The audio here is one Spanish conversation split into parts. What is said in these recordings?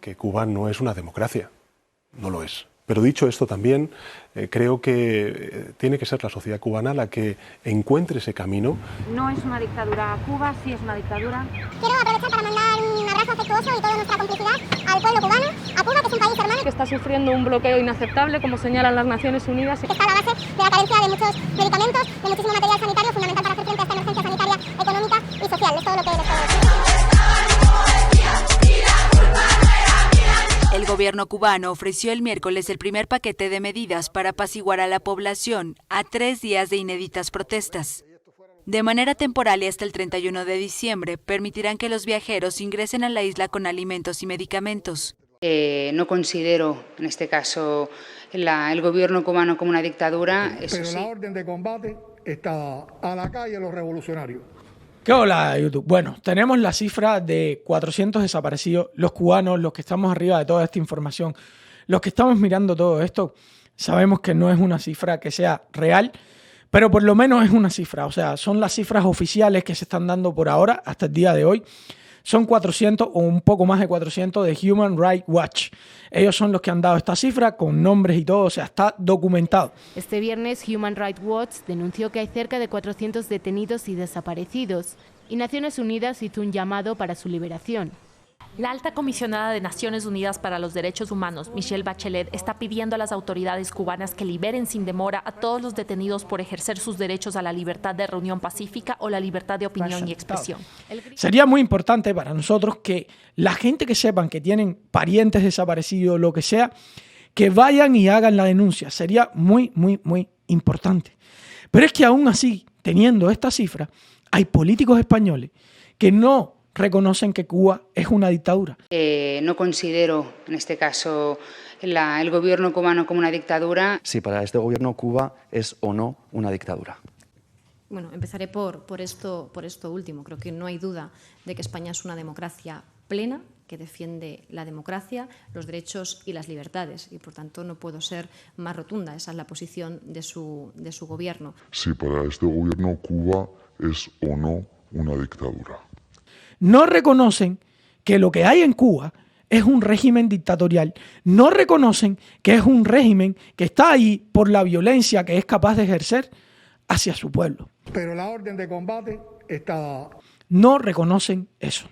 Que Cuba no es una democracia, no lo es. Pero dicho esto también, creo que tiene que ser la sociedad cubana la que encuentre ese camino. No es una dictadura. Cuba sí es una dictadura. Quiero aprovechar para mandar un abrazo afectuoso y toda nuestra complicidad al pueblo cubano, a Cuba, que es un país hermano. Que está sufriendo un bloqueo inaceptable, como señalan las Naciones Unidas. Que está a la base de la carencia de muchos medicamentos, de muchísimo material sanitario, fundamental para hacer frente a esta emergencia sanitaria, económica y social. Es todo lo que les puedo decir. El gobierno cubano ofreció el miércoles el primer paquete de medidas para apaciguar a la población a 3 días de inéditas protestas. De manera temporal y hasta el 31 de diciembre, permitirán que los viajeros ingresen a la isla con alimentos y medicamentos. No considero, en este caso, el gobierno cubano como una dictadura. Pero sí, la orden de combate está a la calle los revolucionarios. ¿Qué hola, YouTube? Bueno, tenemos la cifra de 400 desaparecidos. Los cubanos, los que estamos arriba de toda esta información, los que estamos mirando todo esto, sabemos que no es una cifra que sea real, pero por lo menos es una cifra. O sea, son las cifras oficiales que se están dando por ahora, hasta el día de hoy. Son 400 o un poco más de 400 de Human Rights Watch. Ellos son los que han dado esta cifra con nombres y todo, o sea, está documentado. Este viernes Human Rights Watch denunció que hay cerca de 400 detenidos y desaparecidos, y Naciones Unidas hizo un llamado para su liberación. La alta comisionada de Naciones Unidas para los Derechos Humanos, Michelle Bachelet, está pidiendo a las autoridades cubanas que liberen sin demora a todos los detenidos por ejercer sus derechos a la libertad de reunión pacífica o la libertad de opinión y expresión. Sería muy importante para nosotros que la gente que sepan que tienen parientes desaparecidos, lo que sea, que vayan y hagan la denuncia. Sería muy, muy, muy importante. Pero es que aún así, teniendo esta cifra, hay políticos españoles que no reconocen que Cuba es una dictadura. No considero, en este caso, el gobierno cubano como una dictadura. Si para este gobierno Cuba es o no una dictadura. Bueno, empezaré por esto último. Creo que no hay duda de que España es una democracia plena, que defiende la democracia, los derechos y las libertades. Y, por tanto, no puedo ser más rotunda. Esa es la posición de su gobierno. Si para este gobierno Cuba es o no una dictadura. No reconocen que lo que hay en Cuba es un régimen dictatorial. No reconocen que es un régimen que está ahí por la violencia que es capaz de ejercer hacia su pueblo. Pero la orden de combate está... No reconocen eso.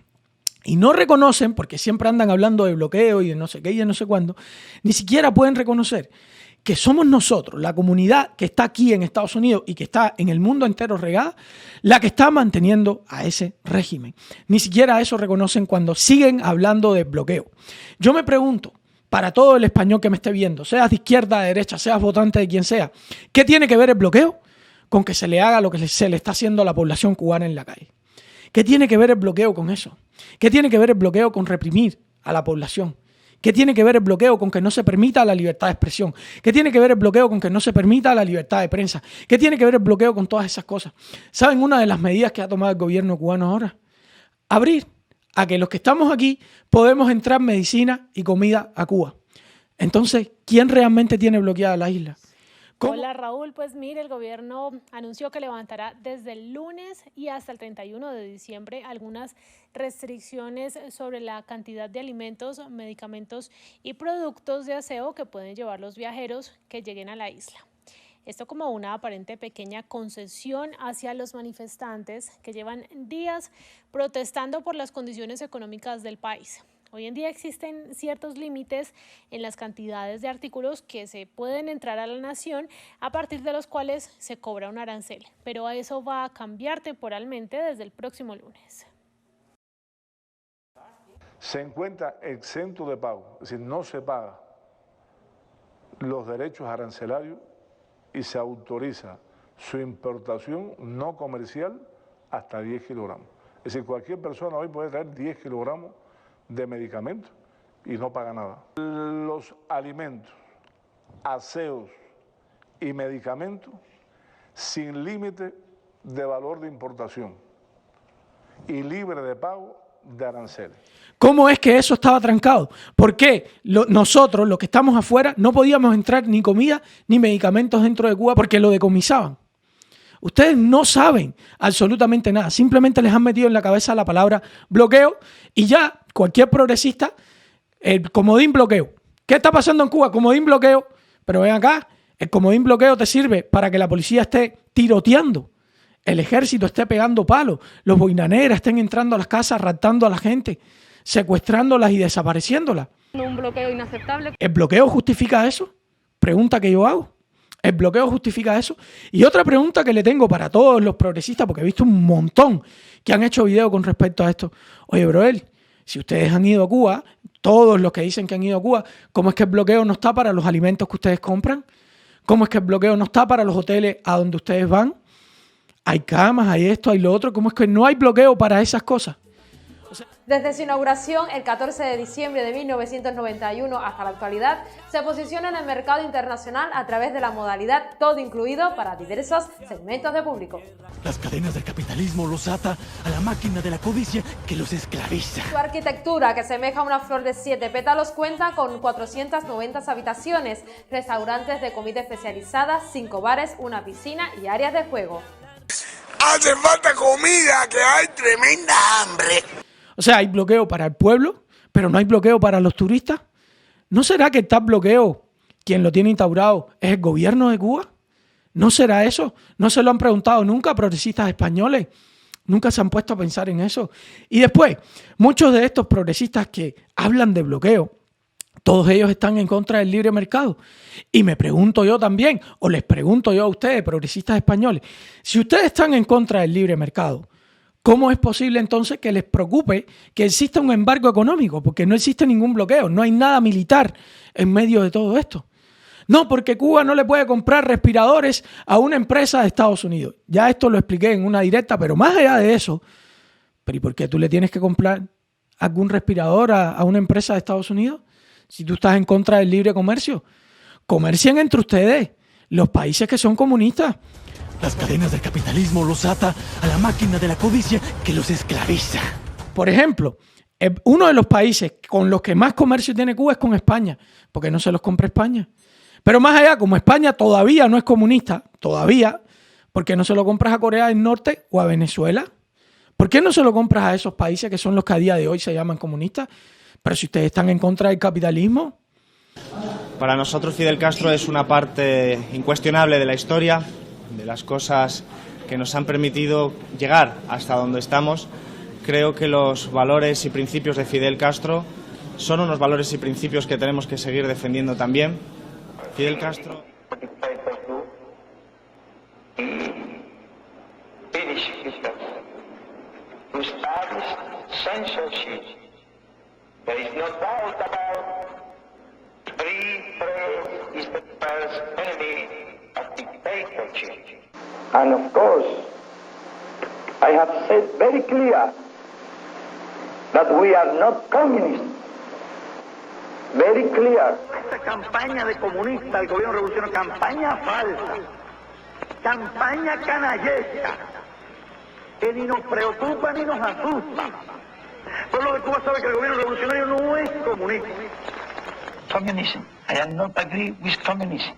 Y no reconocen, porque siempre andan hablando de bloqueo y de no sé qué y de no sé cuándo, ni siquiera pueden reconocer que somos nosotros, la comunidad que está aquí en Estados Unidos y que está en el mundo entero regada, la que está manteniendo a ese régimen. Ni siquiera eso reconocen cuando siguen hablando de bloqueo. Yo me pregunto, para todo el español que me esté viendo, seas de izquierda, de derecha, seas votante de quien sea, ¿qué tiene que ver el bloqueo con que se le haga lo que se le está haciendo a la población cubana en la calle? ¿Qué tiene que ver el bloqueo con eso? ¿Qué tiene que ver el bloqueo con reprimir a la población? ¿Qué tiene que ver el bloqueo con que no se permita la libertad de expresión? ¿Qué tiene que ver el bloqueo con que no se permita la libertad de prensa? ¿Qué tiene que ver el bloqueo con todas esas cosas? ¿Saben una de las medidas que ha tomado el gobierno cubano ahora? Abrir a que los que estamos aquí podemos entrar medicina y comida a Cuba. Entonces, ¿quién realmente tiene bloqueada la isla? ¿Cómo? Hola Raúl, pues mire, el gobierno anunció que levantará desde el lunes y hasta el 31 de diciembre algunas restricciones sobre la cantidad de alimentos, medicamentos y productos de aseo que pueden llevar los viajeros que lleguen a la isla. Esto como una aparente pequeña concesión hacia los manifestantes que llevan días protestando por las condiciones económicas del país. Hoy en día existen ciertos límites en las cantidades de artículos que se pueden entrar a la nación, a partir de los cuales se cobra un arancel, pero eso va a cambiar temporalmente desde el próximo lunes. Se encuentra exento de pago, es decir, no se paga los derechos arancelarios y se autoriza su importación no comercial hasta 10 kilogramos. Es decir, cualquier persona hoy puede traer 10 kilogramos de medicamentos y no paga nada. Los alimentos, aseos y medicamentos sin límite de valor de importación y libre de pago de aranceles. ¿Cómo es que eso estaba trancado? ¿Por qué nosotros, los que estamos afuera, no podíamos entrar ni comida ni medicamentos dentro de Cuba porque lo decomisaban? Ustedes no saben absolutamente nada. Simplemente les han metido en la cabeza la palabra bloqueo y ya cualquier progresista El comodín bloqueo. ¿Qué está pasando en Cuba? Comodín bloqueo. Pero ven acá, el comodín bloqueo te sirve para que la policía esté tiroteando, el ejército esté pegando palos, los boinaneras estén entrando a las casas, raptando a la gente, secuestrándolas y desapareciéndolas. Un bloqueo inaceptable. ¿El bloqueo justifica eso? Pregunta que yo hago. ¿El bloqueo justifica eso? Y otra pregunta que le tengo para todos los progresistas, porque he visto un montón que han hecho videos con respecto a esto. Oye, Broel, si ustedes han ido a Cuba, todos los que dicen que han ido a Cuba, ¿cómo es que el bloqueo no está para los alimentos que ustedes compran? ¿Cómo es que el bloqueo no está para los hoteles a donde ustedes van? Hay camas, hay esto, hay lo otro. ¿Cómo es que no hay bloqueo para esas cosas? Desde su inauguración el 14 de diciembre de 1991 hasta la actualidad, se posiciona en el mercado internacional a través de la modalidad todo incluido para diversos segmentos de público. Las cadenas del capitalismo los ata a la máquina de la codicia que los esclaviza. Su arquitectura, que semeja una flor de 7 pétalos, cuenta con 490 habitaciones, restaurantes de comida especializada, 5 bares, una piscina y áreas de juego. Hace falta comida, que hay tremenda hambre. O sea, hay bloqueo para el pueblo, pero no hay bloqueo para los turistas. ¿No será que tal bloqueo, quien lo tiene instaurado, es el gobierno de Cuba? ¿No será eso? ¿No se lo han preguntado nunca a progresistas españoles? Nunca se han puesto a pensar en eso. Y después, muchos de estos progresistas que hablan de bloqueo, todos ellos están en contra del libre mercado. Y me pregunto yo también, o les pregunto yo a ustedes, progresistas españoles, si ustedes están en contra del libre mercado, ¿cómo es posible entonces que les preocupe que exista un embargo económico? Porque no existe ningún bloqueo, no hay nada militar en medio de todo esto. No, porque Cuba no le puede comprar respiradores a una empresa de Estados Unidos. Ya esto lo expliqué en una directa, pero más allá de eso, ¿pero y por qué tú le tienes que comprar algún respirador a una empresa de Estados Unidos? Si tú estás en contra del libre comercio, comercien entre ustedes, los países que son comunistas. Las cadenas del capitalismo los ata a la máquina de la codicia que los esclaviza. Por ejemplo, uno de los países con los que más comercio tiene Cuba es con España, porque no se los compra España. Pero más allá, como España todavía no es comunista, todavía, ¿por qué no se lo compras a Corea del Norte o a Venezuela? ¿Por qué no se lo compras a esos países que son los que a día de hoy se llaman comunistas? Pero si ustedes están en contra del capitalismo. Para nosotros Fidel Castro es una parte incuestionable de la historia, de las cosas que nos han permitido llegar hasta donde estamos. Creo que los valores y principios de Fidel Castro son unos valores y principios que tenemos que seguir defendiendo también. Fidel Castro... There is no doubt about free press is the first enemy of dictatorship. And of course, I have said very clear that we are not communists. Very clear. Esta campaña de comunista, el gobierno revolucionario, campaña falsa, campaña canallesca, que ni nos preocupa ni nos asusta. El pueblo de Cuba sabe que el gobierno revolucionario no es comunista. Communism. I am not agree with communism.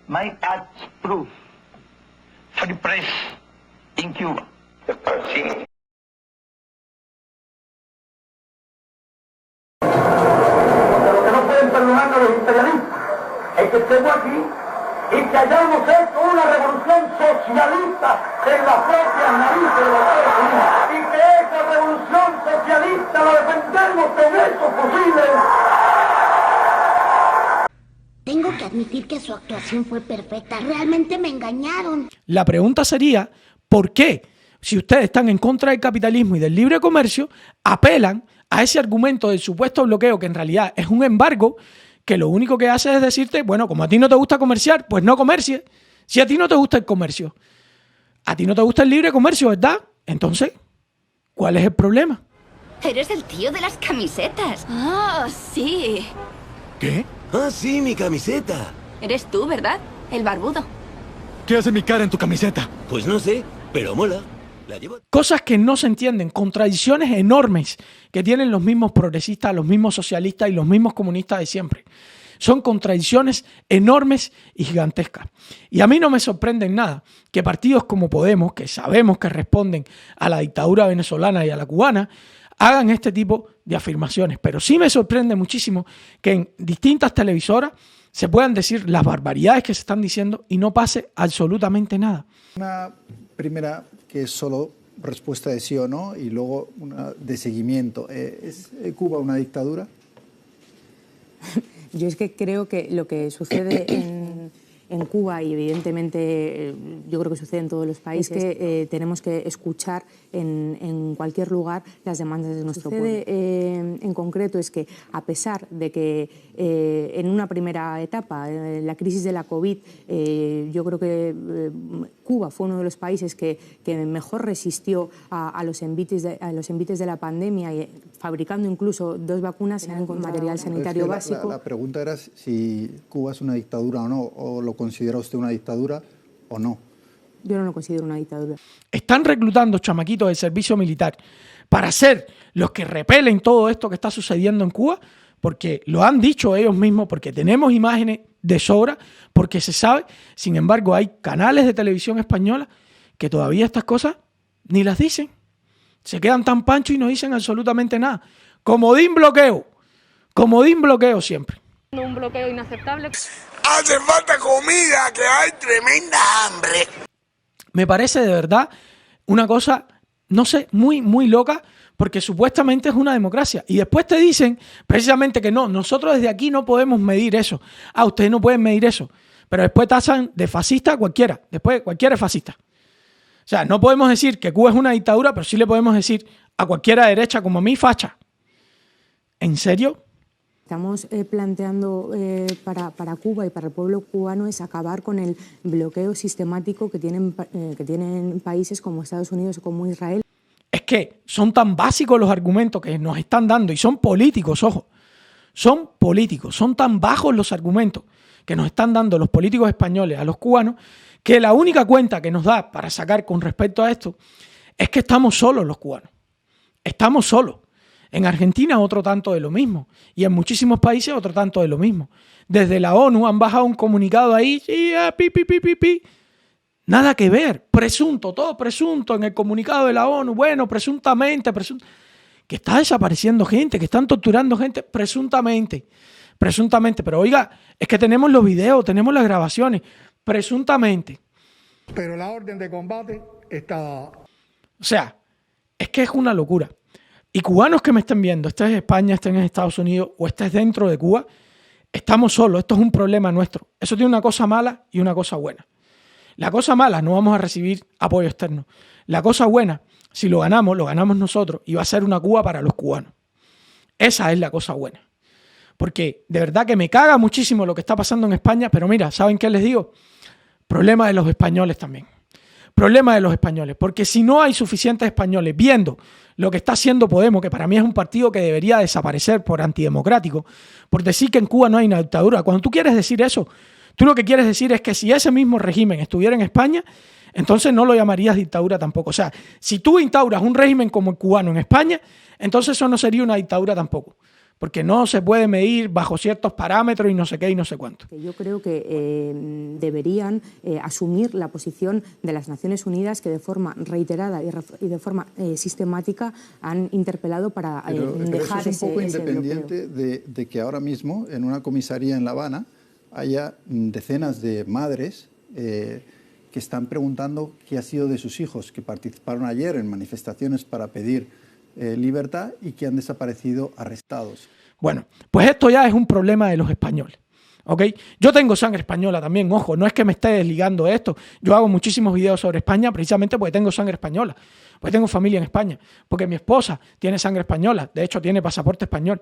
My acts prove free press in Cuba. The person. Lo que no pueden perdonar a los imperialistas es que estemos aquí y que hayamos hecho una revolución socialista en las propias narices de los Estados Unidos. Y que esa revolución socialista la defendemos con esos fusiles. Tengo que admitir que su actuación fue perfecta. Realmente me engañaron. La pregunta sería, ¿por qué, si ustedes están en contra del capitalismo y del libre comercio, apelan a ese argumento del supuesto bloqueo, que en realidad es un embargo, que lo único que hace es decirte, bueno, como a ti no te gusta comerciar, pues no comercies. Si a ti no te gusta el comercio, a ti no te gusta el libre comercio, ¿verdad? Entonces, ¿cuál es el problema? Eres el tío de las camisetas. Ah, sí. ¿Qué? Ah, sí, mi camiseta. Eres tú, ¿verdad? El barbudo. ¿Qué hace mi cara en tu camiseta? Pues no sé, pero mola. La llevo... Cosas que no se entienden, contradicciones enormes que tienen los mismos progresistas, los mismos socialistas y los mismos comunistas de siempre. Son contradicciones enormes y gigantescas. Y a mí no me sorprende en nada que partidos como Podemos, que sabemos que responden a la dictadura venezolana y a la cubana, hagan este tipo de afirmaciones, pero sí me sorprende muchísimo que en distintas televisoras se puedan decir las barbaridades que se están diciendo y no pase absolutamente nada. Una primera que es solo respuesta de sí o no y luego una de seguimiento. ¿Es Cuba una dictadura? Yo es que creo que lo que sucede en Cuba, y evidentemente yo creo que sucede en todos los países, es que tenemos que escuchar en cualquier lugar las demandas de nuestro pueblo. En concreto es que, a pesar de que en una primera etapa, la crisis de la COVID, yo creo que Cuba fue uno de los países que mejor resistió a los envites de la pandemia, y fabricando incluso 2 vacunas con material sanitario básico. La pregunta era si Cuba es una dictadura o no, o lo considera usted una dictadura o no. Yo no lo considero una dictadura. Están reclutando chamaquitos del servicio militar para ser los que repelen todo esto que está sucediendo en Cuba, porque lo han dicho ellos mismos, porque tenemos imágenes de sobra, porque se sabe. Sin embargo, hay canales de televisión española que todavía estas cosas ni las dicen. Se quedan tan panchos y no dicen absolutamente nada. Comodín bloqueo siempre. Un bloqueo inaceptable. Hace falta comida, que hay tremenda hambre. Me parece de verdad una cosa, no sé, muy, muy loca, porque supuestamente es una democracia. Y después te dicen precisamente que no, nosotros desde aquí no podemos medir eso. Ah, ustedes no pueden medir eso. Pero después tasan de fascista a cualquiera. Después cualquiera es fascista. O sea, no podemos decir que Cuba es una dictadura, pero sí le podemos decir a cualquiera derecha como a mí, facha. ¿En serio? Estamos planteando para Cuba y para el pueblo cubano es acabar con el bloqueo sistemático que tienen países como Estados Unidos o como Israel. Es que son tan básicos los argumentos que nos están dando, y son políticos, ojo, son políticos, son tan bajos los argumentos que nos están dando los políticos españoles a los cubanos, que la única cuenta que nos da para sacar con respecto a esto es que estamos solos los cubanos, estamos solos. En Argentina otro tanto de lo mismo, y en muchísimos países otro tanto de lo mismo. Desde la ONU han bajado un comunicado ahí, nada que ver, presunto, todo presunto en el comunicado de la ONU, bueno, presuntamente, que está desapareciendo gente, que están torturando gente, presuntamente, pero oiga, es que tenemos los videos, tenemos las grabaciones, presuntamente. Pero la orden de combate está dada. O sea, es que es una locura. Y cubanos que me estén viendo, estés en España, estés en Estados Unidos o estés dentro de Cuba, estamos solos, esto es un problema nuestro. Eso tiene una cosa mala y una cosa buena. La cosa mala, no vamos a recibir apoyo externo. La cosa buena, si lo ganamos nosotros, y va a ser una Cuba para los cubanos. Esa es la cosa buena. Porque de verdad que me caga muchísimo lo que está pasando en España, pero mira, ¿saben qué les digo? Problema de los españoles también. Problema de los españoles, porque si no hay suficientes españoles viendo lo que está haciendo Podemos, que para mí es un partido que debería desaparecer por antidemocrático, por decir que en Cuba no hay una dictadura. Cuando tú quieres decir eso, tú lo que quieres decir es que si ese mismo régimen estuviera en España, entonces no lo llamarías dictadura tampoco. O sea, si tú instauras un régimen como el cubano en España, entonces eso no sería una dictadura tampoco. Porque no se puede medir bajo ciertos parámetros y no sé qué y no sé cuánto. Yo creo que deberían asumir la posición de las Naciones Unidas, que de forma reiterada y de forma sistemática han interpelado para dejar eso es un poco ese independiente de que ahora mismo en una comisaría en La Habana haya decenas de madres que están preguntando qué ha sido de sus hijos, que participaron ayer en manifestaciones para pedir libertad y que han desaparecido arrestados. Bueno, pues esto ya es un problema de los españoles, ¿ok? Yo tengo sangre española también, ojo, no es que me esté desligando de esto. Yo hago muchísimos videos sobre España precisamente porque tengo sangre española, porque tengo familia en España, porque mi esposa tiene sangre española, de hecho tiene pasaporte español,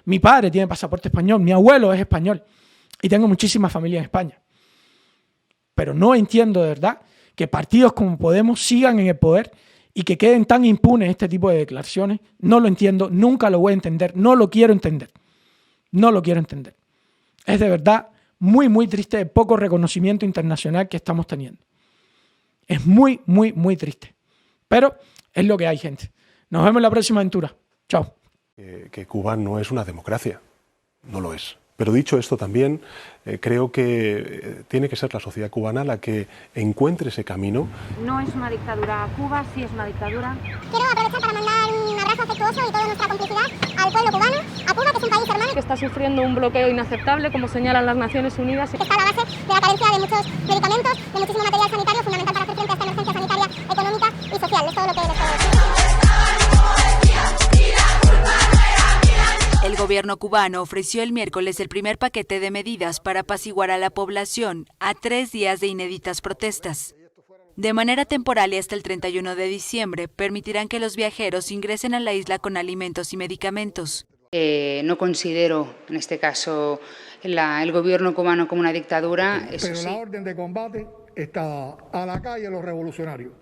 mi padre tiene pasaporte español, mi abuelo es español y tengo muchísima familia en España. Pero no entiendo de verdad que partidos como Podemos sigan en el poder y que queden tan impunes este tipo de declaraciones. No lo entiendo, nunca lo voy a entender, no lo quiero entender. No lo quiero entender. Es de verdad muy, muy triste el poco reconocimiento internacional que estamos teniendo. Es muy, muy, muy triste. Pero es lo que hay, gente. Nos vemos en la próxima aventura. Chao. Que Cuba no es una democracia. No lo es. Pero dicho esto también, creo que tiene que ser la sociedad cubana la que encuentre ese camino. No es una dictadura. Cuba sí es una dictadura. Quiero aprovechar para mandar un abrazo afectuoso y toda nuestra complicidad al pueblo cubano, a Cuba, que es un país hermano. Que está sufriendo un bloqueo inaceptable, como señalan las Naciones Unidas. Que está a la base de la carencia de muchos medicamentos, de muchísimo material sanitario, fundamental para hacer frente a esta emergencia sanitaria, económica y social. Es todo lo que les puedo decir. El gobierno cubano ofreció el miércoles el primer paquete de medidas para apaciguar a la población a 3 días de inéditas protestas. De manera temporal y hasta el 31 de diciembre, permitirán que los viajeros ingresen a la isla con alimentos y medicamentos. No considero, en este caso, el gobierno cubano como una dictadura. Eso Pero sí. la orden de combate está a la calle los revolucionarios.